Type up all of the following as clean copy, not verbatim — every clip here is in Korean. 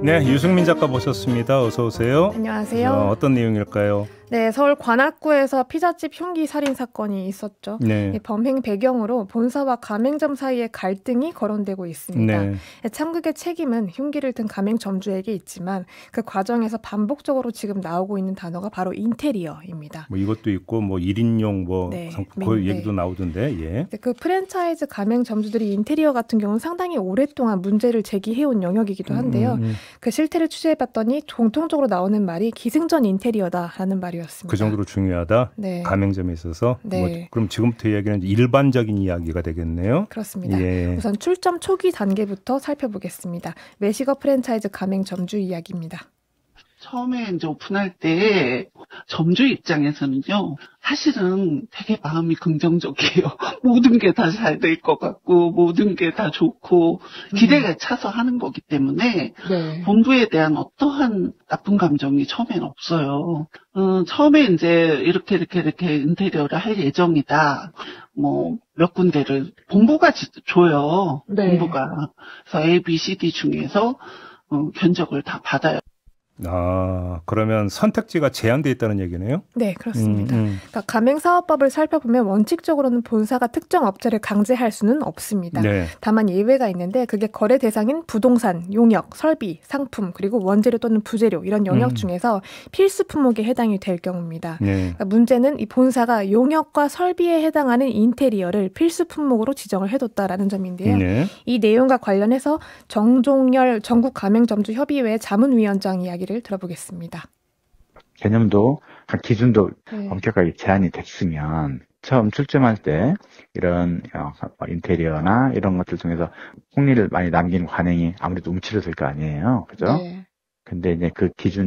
네, 유승민 작가 모셨습니다. 어서 오세요. 안녕하세요. 어떤 내용일까요? 네, 서울 관악구에서 피자집 흉기 살인 사건이 있었죠. 네. 범행 배경으로 본사와 가맹점 사이의 갈등이 거론되고 있습니다. 네. 참극의 책임은 흉기를 든 가맹점주에게 있지만 그 과정에서 반복적으로 지금 나오고 있는 단어가 바로 인테리어입니다. 뭐 이것도 있고 뭐 1인용 네, 그 얘기도 나오던데. 예. 그 프랜차이즈 가맹점주들이 인테리어 같은 경우는 상당히 오랫동안 문제를 제기해온 영역이기도 한데요. 그 실태를 취재해봤더니 공통적으로 나오는 말이 기승전 인테리어다라는 말이었습니다. 그 정도로 중요하다? 네. 가맹점에 있어서? 네. 그럼 지금부터 이야기는 일반적인 이야기가 되겠네요. 그렇습니다. 예. 우선 출점 초기 단계부터 살펴보겠습니다. 외식업 프랜차이즈 가맹점주 이야기입니다. 처음에 이제 오픈할 때 점주 입장에서는요, 사실은 되게 마음이 긍정적이에요. 모든 게 다 잘 될 것 같고, 모든 게 다 좋고, 기대가 차서 하는 거기 때문에, 네. 본부에 대한 어떠한 나쁜 감정이 처음엔 없어요. 처음에 이제 이렇게 인테리어를 할 예정이다. 뭐, 몇 군데를, 본부가 줘요. 네. 본부가. 그래서 A, B, C, D 중에서, 견적을 다 받아요. 그러면 선택지가 제한되어 있다는 얘기네요? 네, 그렇습니다. 그러니까 가맹사업법을 살펴보면 원칙적으로는 본사가 특정 업체를 강제할 수는 없습니다. 네. 다만 예외가 있는데 그게 거래 대상인 부동산, 용역, 설비, 상품, 그리고 원재료 또는 부재료 이런 영역 중에서 필수 품목에 해당이 될 경우입니다. 네. 그러니까 문제는 이 본사가 용역과 설비에 해당하는 인테리어를 필수 품목으로 지정을 해뒀다라는 점인데요. 네. 이 내용과 관련해서 정종열 전국가맹점주협의회 자문위원장 이야기를 들어보겠습니다. 개념도 기준도 네. 엄격하게 제한이 됐으면 처음 출점할 때 이런 인테리어나 이런 것들 중에서 홍리를 많이 남긴 관행이 아무래도 움츠러들 거 아니에요, 그죠? 네. 근데 이제 그 기준이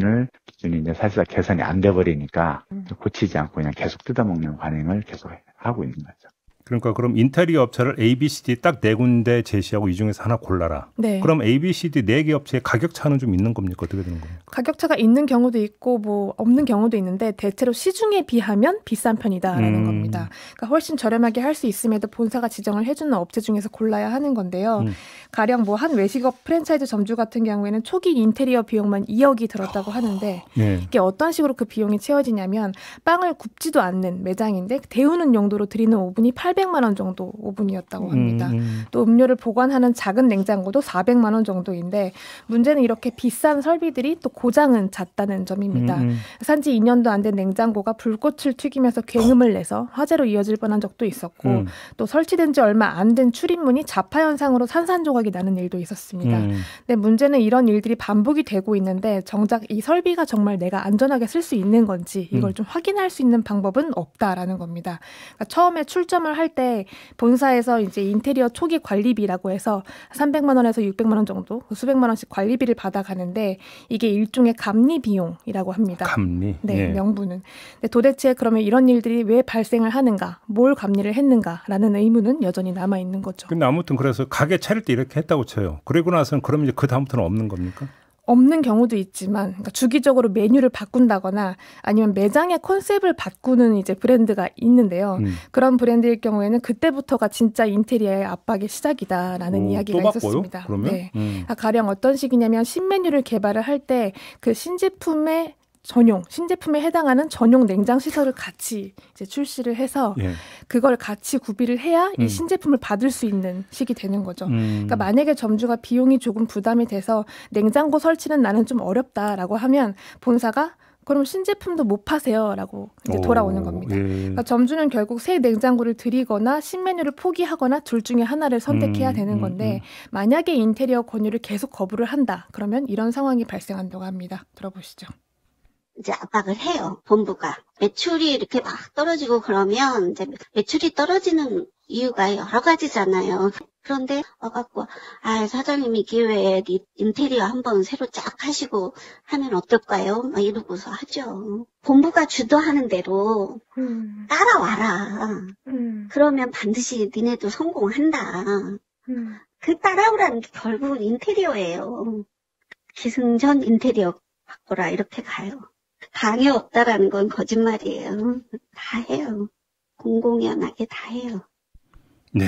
이제 사실상 개선이 안 돼 버리니까 고치지 않고 그냥 계속 뜯어먹는 관행을 계속 하고 있는 거죠. 그러니까 그럼 인테리어 업체를 A, B, C, D 딱 네 군데 제시하고 이 중에서 하나 골라라. 네. 그럼 A, B, C, D 네 개 업체의 가격 차는 좀 있는 겁니까? 어떻게 되는 겁니까? 가격 차가 있는 경우도 있고 뭐 없는 경우도 있는데 대체로 시중에 비하면 비싼 편이다라는 겁니다. 그러니까 훨씬 저렴하게 할 수 있음에도 본사가 지정을 해주는 업체 중에서 골라야 하는 건데요. 가령 뭐 한 외식업 프랜차이즈 점주 같은 경우에는 초기 인테리어 비용만 2억이 들었다고 하는데 네. 이게 어떤 식으로 그 비용이 채워지냐면 빵을 굽지도 않는 매장인데 데우는 용도로 드리는 오븐이 800만 원 정도 오븐이었다고 합니다. 또 음료를 보관하는 작은 냉장고도 400만 원 정도인데 문제는 이렇게 비싼 설비들이 또 고장은 잦다는 점입니다. 산지 2년도 안 된 냉장고가 불꽃을 튀기면서 굉음을 내서 화재로 이어질 뻔한 적도 있었고 또 설치된 지 얼마 안 된 출입문이 자파 현상으로 산산조각이 나는 일도 있었습니다. 근데 문제는 이런 일들이 반복이 되고 있는데 정작 이 설비가 정말 내가 안전하게 쓸 수 있는 건지 이걸 좀 확인할 수 있는 방법은 없다라는 겁니다. 그러니까 처음에 출점을 할 때 본사에서 이제 인테리어 초기 관리비라고 해서 300만 원에서 600만 원 정도 수백만 원씩 관리비를 받아가는데 이게 일종의 감리 비용이라고 합니다. 감리? 네, 예. 명분은. 근데 도대체 그러면 이런 일들이 왜 발생을 하는가, 뭘 감리를 했는가라는 의문은 여전히 남아있는 거죠. 근데 아무튼 그래서 가게 차릴 때 이렇게 했다고 쳐요. 그리고 나서는 그러면 이제 그 다음부터는 없는 겁니까? 없는 경우도 있지만 그러니까 주기적으로 메뉴를 바꾼다거나 아니면 매장의 컨셉을 바꾸는 이제 브랜드가 있는데요. 그런 브랜드일 경우에는 그때부터가 진짜 인테리어의 압박의 시작이다라는 이야기가 또 바꿔요? 있었습니다. 그러면? 네. 가령 어떤 식이냐면 신메뉴를 개발을 할 때 그 신제품에 해당하는 전용 냉장 시설을 같이 이제 출시를 해서 예. 그걸 같이 구비를 해야 이 신제품을 받을 수 있는 식이 되는 거죠. 그러니까 만약에 점주가 비용이 조금 부담이 돼서 냉장고 설치는 나는 좀 어렵다라고 하면 본사가 그럼 신제품도 못 파세요라고 이제 돌아오는 겁니다. 예. 그러니까 점주는 결국 새 냉장고를 드리거나 신메뉴를 포기하거나 둘 중에 하나를 선택해야 되는 건데 만약에 인테리어 권유를 계속 거부를 한다. 그러면 이런 상황이 발생한다고 합니다. 들어보시죠. 이제 압박을 해요, 본부가. 매출이 이렇게 막 떨어지고 그러면 이제 매출이 떨어지는 이유가 여러 가지잖아요. 그런데 와갖고, 사장님이 기회에 인테리어 한번 새로 쫙 하시고 하면 어떨까요? 막 이러고서 하죠. 본부가 주도하는 대로 따라와라. 그러면 반드시 니네도 성공한다. 그 따라오라는 게 결국은 인테리어예요. 기승전 인테리어 바꿔라 이렇게 가요. 방해 없다라는 건 거짓말이에요. 다 해요. 공공연하게 다 해요. 네.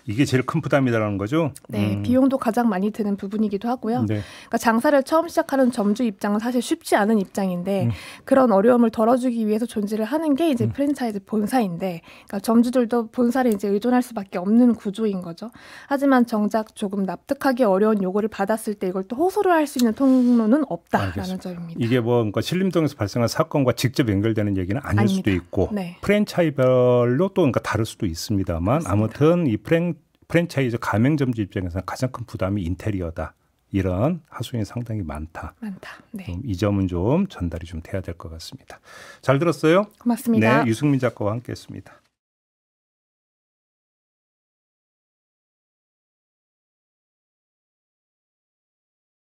이게 제일 큰 부담이라는 거죠? 네, 비용도 가장 많이 드는 부분이기도 하고요. 네. 그러니까 장사를 처음 시작하는 점주 입장은 사실 쉽지 않은 입장인데 그런 어려움을 덜어주기 위해서 존재를 하는 게 이제 프랜차이즈 본사인데, 그러니까 점주들도 본사를 이제 의존할 수밖에 없는 구조인 거죠. 하지만 정작 조금 납득하기 어려운 요구를 받았을 때 이걸 또 호소를 할 수 있는 통로는 없다라는 알겠습니다. 점입니다. 이게 뭐 그러니까 신림동에서 발생한 사건과 직접 연결되는 얘기는 아닐 아닙니다. 수도 있고 네. 프랜차이별로 또 그러니까 다를 수도 있습니다만 맞습니다. 아무튼 이 프랜차이즈 가맹점주 입장에서는 가장 큰 부담이 인테리어다. 이런 하소연이 상당히 많다. 네. 이 점은 좀 전달이 좀 돼야 될 것 같습니다. 잘 들었어요? 고맙습니다. 네, 유승민 작가와 함께했습니다.